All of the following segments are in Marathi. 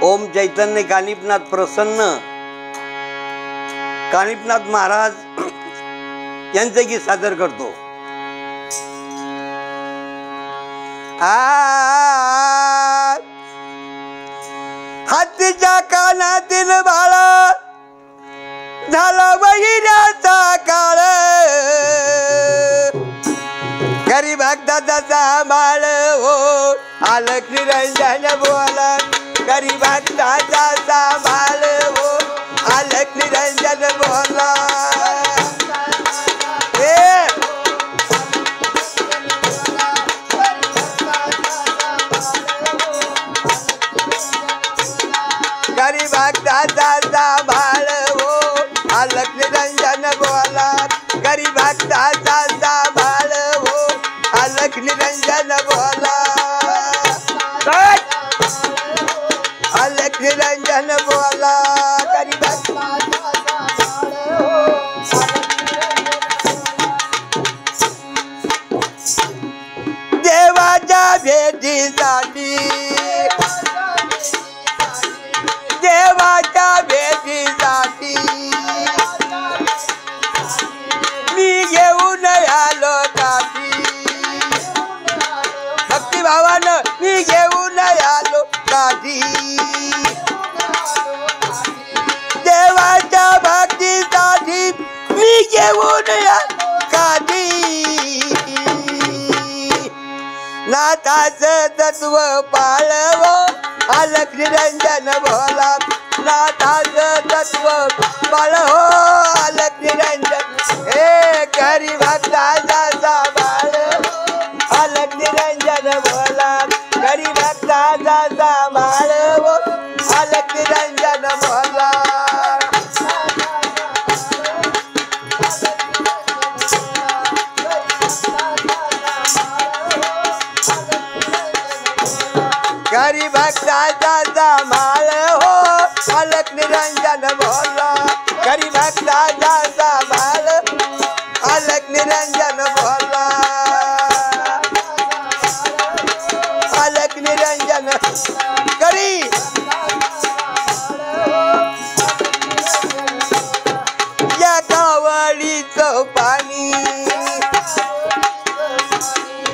ओम चैतन्य कानिपनाथ प्रसन्न कानिपनाथ महाराज यांचे गीत सादर करतो। हातीच्या कानातील बाळ झाला बहिऱ्याचा काळ, गरीब भक्ताचा सांभाळ हो आलक निरंजन बोला, गरीब भक्ताचा सांभाळ हो आलक निरंजन बोला। गरीब भक्ताचा सांभाळ हो आलक निरंजन बोला, गरीब भक्ताचा सांभाळ हो आलक निरंजन बोला, आलक निरंजन बोला, गरीब देवाच्या भेटीसाठी, देवाच्या भेटीसाठी मी घेऊन आलो काठी, भक्तिभावानं मी घेऊन आलो काठी, देवाच्या भक्तीसाठी मी घेऊन आलो काठी। नाथाचं तत्व पाळव आलक निरंजन बोला, नाथाचं तत्व पाळव आलक निरंजन, हे गरीब भक्ताचा सांभाळ आलक निरंजन बोला, गरीब भक्ताचा सांभाळ आलक निरंजन बोला। गरीब भक्ताचा सांभाळ हो आलक निरंजन बोला, गरीब भक्ताचा सांभाळ आलक निरंजन बोला, आलक निरंजन करी। या कावडीचं पाणी,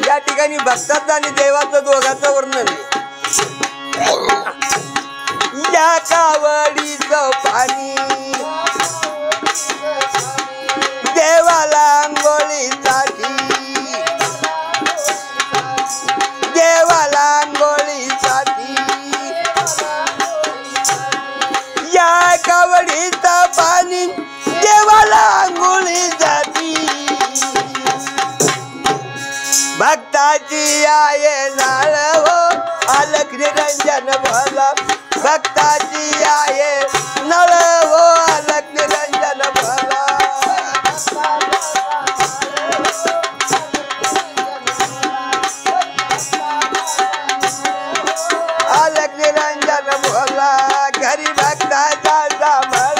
या ठिकाणी भक्ताचं आणि देवाचं दोघांचं वर्णन आहे। या कावडीचं पाणी देवाला आंघोळीसाठी, देवाला आंघोळीसाठी, या कावडीचं पाणी देवाला आंघोळीसाठी, भक्ताची आहे नाळ हो आलक निरंजन बोला, भक्ताची आहे नळ हो आलक निरंजन बोला, आलक निरंजन बोला, गरीब भक्ताचा सांभाळ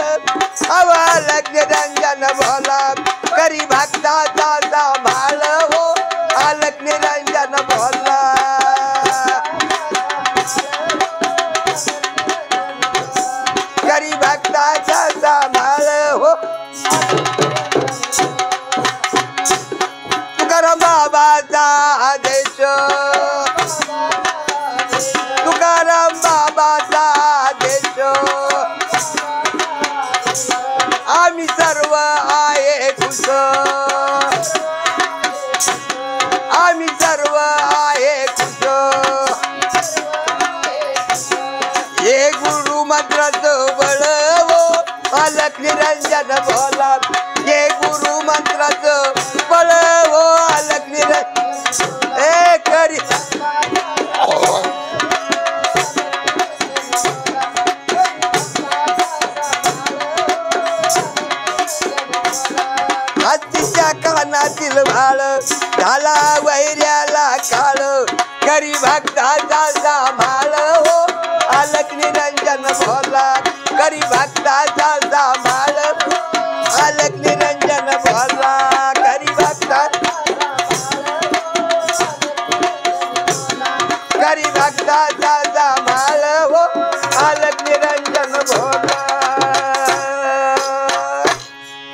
आलक निरंजन बोला, गरीब भक्ताचा सांभाळ हो आलक निरंजन बोला। गरीब भक्ताचा सांभाळ हो तुकाराम बाबाचा आदेश, तुकाराम बाबाचा आदेश, आम्ही सर्व आहे खुश, आम्ही सर्व आहे खुश, हे गुरु मंत्राचं बळ हो आलक निरंजन बोला, हे गुरु मंत्राचं बळ हो आलक निरंजन, हे करी हत्तीच्या कानातील भाळ झाला वैऱ्याला काळ, गरीब भक्ताचा सांभाळ हो आलक निरंजन बोला, गरीब